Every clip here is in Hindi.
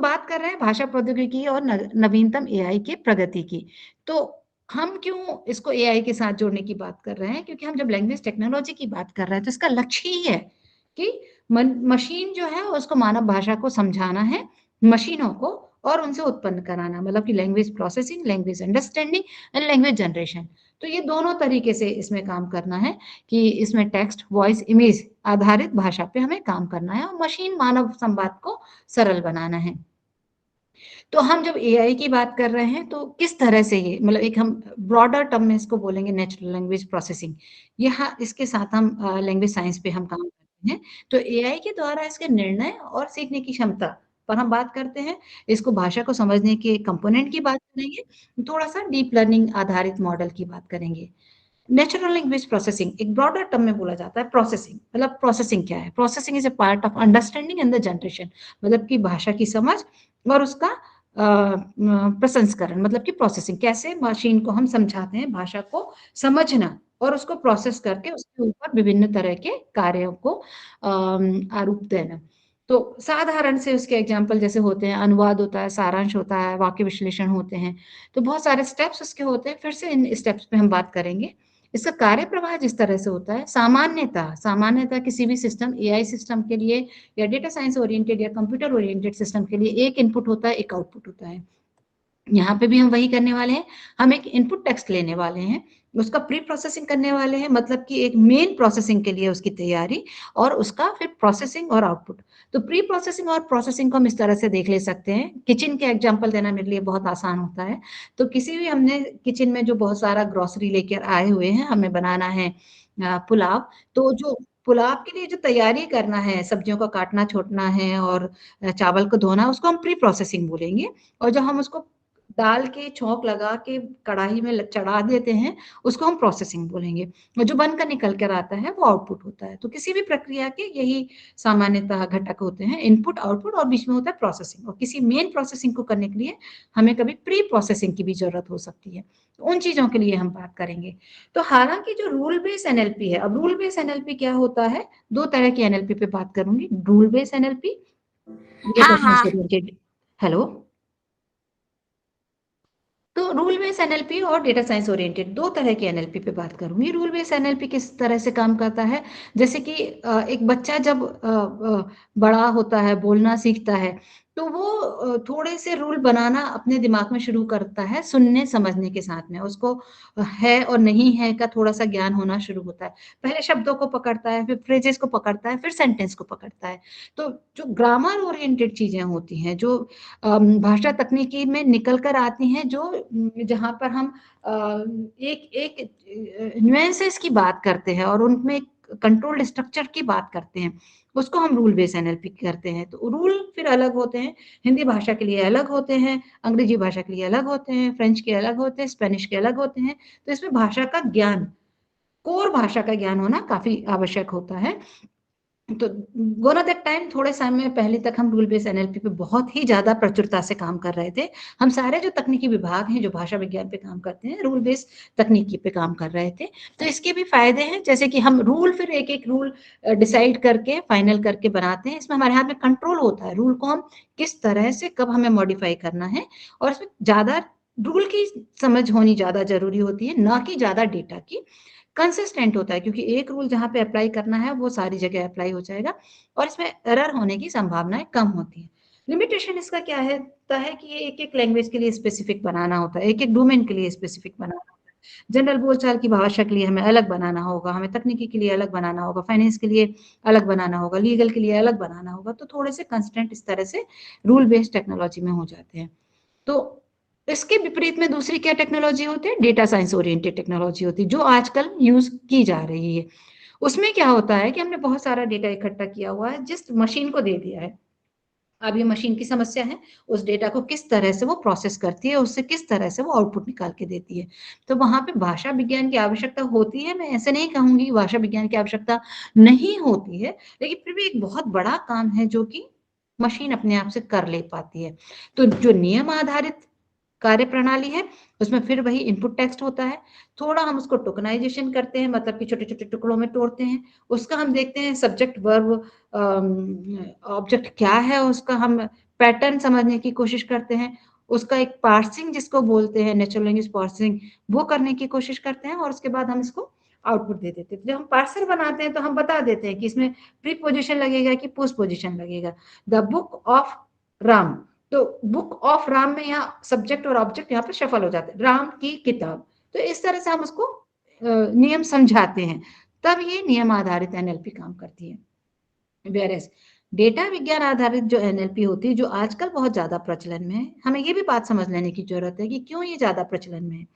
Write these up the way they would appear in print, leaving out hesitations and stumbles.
बात कर रहे हैं भाषा प्रौद्योगिकी और नवीनतम एआई के प्रगति की। तो हम क्यों इसको एआई के साथ जोड़ने की बात कर रहे हैं? क्योंकि हम जब लैंग्वेज टेक्नोलॉजी की बात कर रहे हैं तो इसका लक्ष्य ही है कि मशीन जो है उसको मानव भाषा को समझाना है, मशीनों को, और उनसे उत्पन्न कराना, मतलब कि language processing, language understanding and language generation. तो ये दोनों तरीके से इसमें काम करना है कि इसमें टेक्स्ट, वॉइस, इमेज आधारित भाषा पे हमें काम करना है और मशीन मानव संवाद को सरल बनाना है। तो हम जब एआई की बात कर रहे हैं तो किस तरह से ये, मतलब एक हम ब्रॉडर टर्म में इसको बोलेंगे नेचुरल लैंग्वेज प्रोसेसिंग, यहाँ इसके साथ हम लैंग्वेज साइंस पे हम काम करते हैं। तो एआई के द्वारा इसके निर्णय और सीखने की क्षमता पर हम बात करते हैं। इसको भाषा को समझने के कंपोनेंट की बात करेंगे, थोड़ा सा डीप लर्निंग आधारित मॉडल की बात करेंगे। नेचुरल लैंग्वेज प्रोसेसिंग एक ब्रॉडर टर्म में बोला जाता है। प्रोसेसिंग मतलब प्रोसेसिंग क्या है? Processing is a part of understanding and the generation, मतलब कि भाषा की समझ और उसका प्रसंस्करण, मतलब कि प्रोसेसिंग, कैसे मशीन को हम समझाते हैं भाषा को समझना और उसको प्रोसेस करके उसके ऊपर विभिन्न तरह के कार्यों को आरूप देना। तो साधारण से उसके एग्जाम्पल जैसे होते हैं, अनुवाद होता है, सारांश होता है, वाक्य विश्लेषण होते हैं। तो बहुत सारे स्टेप्स उसके होते हैं। फिर से इन स्टेप्स पे हम बात करेंगे। इसका कार्य प्रवाह जिस तरह से होता है, सामान्यतः किसी भी सिस्टम, एआई सिस्टम के लिए या डेटा साइंस ओरिएंटेड या कंप्यूटर ओरिएंटेड सिस्टम के लिए एक इनपुट होता है, एक आउटपुट होता है। यहाँ पे भी हम वही करने वाले हैं। हम एक इनपुट टेक्स्ट लेने वाले हैं, उसका प्री प्रोसेसिंग करने वाले हैं, मतलब कि एक मेन प्रोसेसिंग के लिए उसकी तैयारी, और उसका फिर प्रोसेसिंग और आउटपुट। तो प्री प्रोसेसिंग और प्रोसेसिंग को हम इस तरह से देख ले सकते हैं। किचन के एग्जांपल देना मेरे लिए बहुत आसान होता है। तो किसी भी, हमने किचन में जो बहुत सारा ग्रोसरी लेकर आए हुए हैं, हमें बनाना है पुलाव। तो जो पुलाव के लिए जो तैयारी करना है, सब्जियों को काटना छोड़ना है और चावल को धोना, उसको हम प्री प्रोसेसिंग बोलेंगे। और जब हम उसको डाल के छौंक लगा के कढ़ाई में चढ़ा देते हैं, उसको हम प्रोसेसिंग बोलेंगे। और जो बनकर निकल कर आता है वो आउटपुट होता है। तो किसी भी प्रक्रिया के यही सामान्यतः घटक होते हैं, इनपुट, आउटपुट, और बीच में होता है प्रोसेसिंग। और किसी मेन प्रोसेसिंग को करने के लिए हमें कभी प्री प्रोसेसिंग की भी जरूरत हो सकती है। तो उन चीजों के लिए हम बात करेंगे। तो हालांकि जो रूल बेस्ड एनएलपी है, अब रूल बेस्ड एनएलपी क्या होता है? दो तरह की एनएलपी पे बात करूंगी, रूल बेस्ड एनएलपी, डेटा हाँ साइंस हाँ। ओरिएंटेड। हेलो। तो रूल बेस्ड एनएलपी और डेटा साइंस ओरिएंटेड, दो तरह की एनएलपी पे बात करूंगी। रूल बेस्ड एनएलपी किस तरह से काम करता है? जैसे कि एक बच्चा जब बड़ा होता है, बोलना सीखता है, तो वो थोड़े से रूल बनाना अपने दिमाग में शुरू करता है, सुनने समझने के साथ में उसको है और नहीं है का थोड़ा सा ज्ञान होना शुरू होता है। पहले शब्दों को पकड़ता है, फिर फ्रेजेस को पकड़ता है, फिर सेंटेंस को पकड़ता है। तो जो ग्रामर ओरिएंटेड चीजें होती हैं, जो भाषा तकनीकी में निकल कर आती हैं, जो जहाँ पर हम एक एक न्यूएंसेस की बात करते हैं और उनमें कंट्रोल्ड स्ट्रक्चर की बात करते हैं, उसको हम रूल बेस्ड एनएलपी करते हैं। तो रूल फिर अलग होते हैं, हिंदी भाषा के लिए अलग होते हैं, अंग्रेजी भाषा के लिए अलग होते हैं, फ्रेंच के अलग होते हैं, स्पेनिश के अलग होते हैं। तो इसमें भाषा का ज्ञान, कोर भाषा का ज्ञान होना काफी आवश्यक होता है। तो वन ऑफ दैट टाइम, थोड़े समय पहले तक हम रूल बेस्ड एनएलपी पे बहुत ही ज्यादा प्रचुरता से काम कर रहे थे। हम सारे जो तकनीकी विभाग हैं जो भाषा विज्ञान पे काम करते हैं, रूल बेस्ड तकनीकी पे काम कर रहे थे। तो इसके भी फायदे हैं, जैसे कि हम रूल, फिर एक एक रूल डिसाइड करके फाइनल करके बनाते हैं। इसमें हमारे हाथ में कंट्रोल होता है, रूल को हम किस तरह से कब हमें मॉडिफाई करना है। और इसमें ज्यादा रूल की समझ होनी ज्यादा जरूरी होती है, ना कि ज्यादा डेटा की। कंसिस्टेंट होता है, क्योंकि एक रूल जहां पे अप्लाई करना है वो सारी जगह अप्लाई हो जाएगा, और इसमें एरर होने की संभावनाएं कम होती है। लिमिटेशन इसका क्या है? है कि ये एक एक लैंग्वेज के लिए स्पेसिफिक बनाना होता है, एक एक डोमेन के लिए स्पेसिफिक बनाना होता है। जनरल बोलचाल की भाषा के लिए हमें अलग बनाना होगा, हमें तकनीकी के लिए अलग बनाना होगा, फाइनेंस के लिए अलग बनाना होगा, लीगल के लिए अलग बनाना होगा। तो थोड़े से कंस्टेंट इस तरह से रूल बेस्ड टेक्नोलॉजी में हो जाते हैं। तो इसके विपरीत में दूसरी क्या टेक्नोलॉजी होती है? डेटा साइंस ओरिएंटेड टेक्नोलॉजी होती है, जो आजकल यूज की जा रही है। उसमें क्या होता है कि हमने बहुत सारा डेटा इकट्ठा किया हुआ है, जिस मशीन को दे दिया है। अब ये मशीन की समस्या है, उस डेटा को किस तरह से वो प्रोसेस करती है, उससे किस तरह से वो आउटपुट निकाल के देती है। तो वहां पे भाषा विज्ञान की आवश्यकता होती है। मैं ऐसे नहीं कहूंगी कि भाषा विज्ञान की आवश्यकता नहीं होती है, लेकिन फिर भी एक बहुत बड़ा काम है जो कि मशीन अपने आप से कर ले पाती है। तो जो नियम आधारित कार्य प्रणाली है, उसमें फिर वही इनपुट टेक्स्ट होता है। थोड़ा हम उसको टोकनाइजेशन करते हैं, मतलब कि छोटे छोटे टुकड़ों में तोड़ते हैं। उसका हम देखते हैं सब्जेक्ट वर्ब ऑब्जेक्ट क्या है, उसका हम पैटर्न समझने की कोशिश करते हैं, उसका एक पार्सिंग जिसको बोलते हैं नेचुरल लैंग्वेज पार्सिंग, वो करने की कोशिश करते हैं और उसके बाद हम इसको आउटपुट दे देते हैं। जब हम पार्सर बनाते हैं तो हम बता देते हैं कि इसमें प्रीपोजिशन लगेगा कि पोस्टपोजिशन लगेगा। द बुक ऑफ राम, तो बुक ऑफ राम में यहाँ सब्जेक्ट और ऑब्जेक्ट यहाँ पे शफल हो जाते हैं, राम की किताब। तो इस तरह से हम उसको नियम समझाते हैं, तब ये नियम आधारित एनएलपी काम करती है। वेयरएज़ डेटा विज्ञान आधारित जो एनएलपी होती है, जो आजकल बहुत ज़्यादा प्रचलन में है, हमें ये भी बात समझ लेने की ज़रूरत है कि क्यों ये ज़्यादा प्रचलन में है।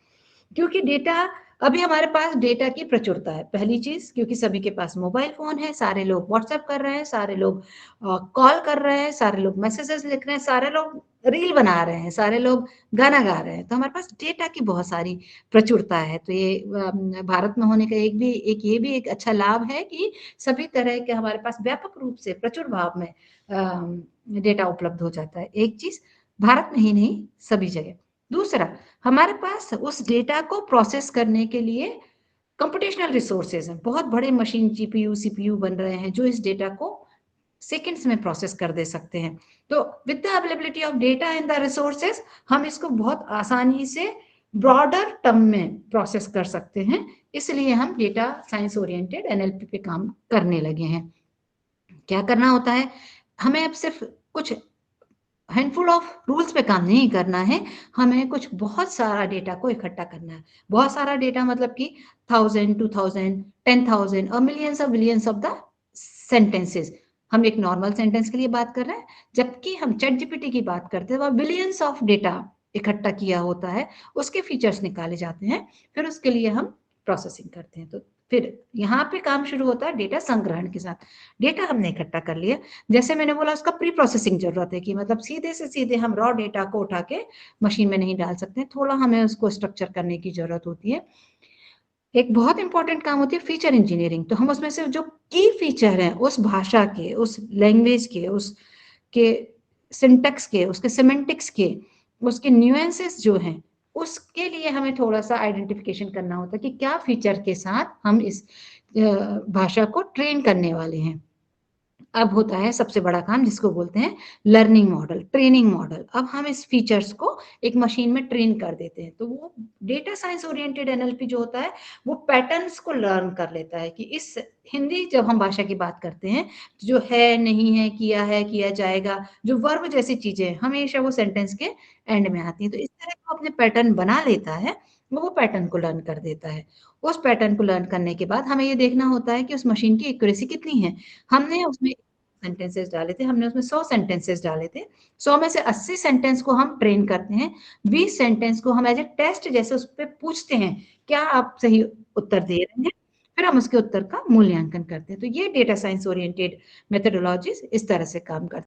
क्योंकि डेटा अभी हमारे पास डेटा की प्रचुरता है। पहली चीज़ क्योंकि सभी के पास मोबाइल फ़ोन है, सारे लोग व्हाट्सएप कर रहे हैं, सारे लोग कॉल कर रहे हैं, सारे लोग मैसेजेस लिख रहे हैं, सारे लोग रील बना रहे हैं, सारे लोग गाना गा रहे हैं। तो हमारे पास डेटा की बहुत सारी प्रचुरता है। तो ये भारत में होने का ये भी एक अच्छा लाभ है कि सभी तरह के हमारे पास व्यापक रूप से प्रचुर भाव में डेटा उपलब्ध हो जाता है। एक चीज़ भारत में ही नहीं, सभी जगह। दूसरा, हमारे पास उस डेटा को प्रोसेस करने के लिए कंप्यूटेशनल रिसोर्सेज हैं। बहुत बड़े मशीन जीपीयू, सीपीयू बन रहे हैं जो इस डेटा को सेकंड्स में प्रोसेस कर दे सकते हैं। तो with the availability of data and the resources हम इसको बहुत आसानी से ब्रॉडर टर्म में प्रोसेस कर सकते हैं। इसलिए हम डेटा साइंस ओरिएंटेड एनएलपी पे काम करने लगे हैं। क्या करना होता है? हमें अब सिर्फ कुछ हैंडफुल ऑफ रूल्स पे काम नहीं करना है, हमें कुछ बहुत सारा डेटा को इकट्ठा करना है। बहुत सारा डेटा मतलब कि 1000, 2000, 10,000 और मिलियंस ऑफ द सेंटेंसेस। हम एक नॉर्मल सेंटेंस के लिए बात कर रहे हैं, जबकि हम चैट जीपीटी की बात करते हैं, वह बिलियंस ऑफ डेटा इकट्ठा किया होता है, उसके फीचर्स निकाले जाते हैं, फिर उसके लिए हम प्रोसेसिंग करते हैं। तो फिर यहाँ पे काम शुरू होता है डेटा संग्रहण के साथ। डेटा हमने इकट्ठा कर लिया, जैसे मैंने बोला उसका प्री प्रोसेसिंग जरूरत है कि मतलब सीधे से सीधे हम रॉ डेटा को उठा के मशीन में नहीं डाल सकते, थोड़ा हमें उसको स्ट्रक्चर करने की जरूरत होती है। एक बहुत इंपॉर्टेंट काम होती है फीचर इंजीनियरिंग। तो हम उसमें से जो की फीचर है उस भाषा के, उस लैंग्वेज के, उसके सिंटेक्स के, उसके सिमेंटिक्स के, उसके न्यूएंसेस जो हैं, उसके लिए हमें थोड़ा सा आइडेंटिफिकेशन करना होता है कि क्या फीचर के साथ हम इस भाषा को ट्रेन करने वाले हैं। अब होता है सबसे बड़ा काम जिसको बोलते हैं लर्निंग मॉडल, ट्रेनिंग मॉडल। अब हम इस फीचर्स को एक मशीन में ट्रेन कर देते हैं। तो वो डेटा साइंस ओरिएंटेड एनएलपी जो होता है वो पैटर्न्स को लर्न कर लेता है कि इस हिंदी जब हम भाषा की बात करते हैं जो है, नहीं है, किया जाएगा, जो वर्ब जैसी चीजें हमेशा वो सेंटेंस के एंड में आती है। तो इस तरह का अपने पैटर्न बना लेता है, वो पैटर्न को लर्न कर देता है। उस पैटर्न को लर्न करने के बाद हमें ये देखना होता है कि उस मशीन की एक्यूरेसी कितनी है। हमने उसमें सेंटेंसेस डाले थे, हमने उसमें 100 सेंटेंसेस डाले थे। 100 में से 80 सेंटेंस को हम ट्रेन करते हैं, 20 सेंटेंस को हम एज ए टेस्ट जैसे उस पे पूछते हैं, क्या आप सही उत्तर दे रहे हैं? फिर हम उसके उत्तर का मूल्यांकन करते हैं। तो ये डेटा साइंस ओरिएंटेड मेथोडोलॉजीज इस तरह से काम करती है।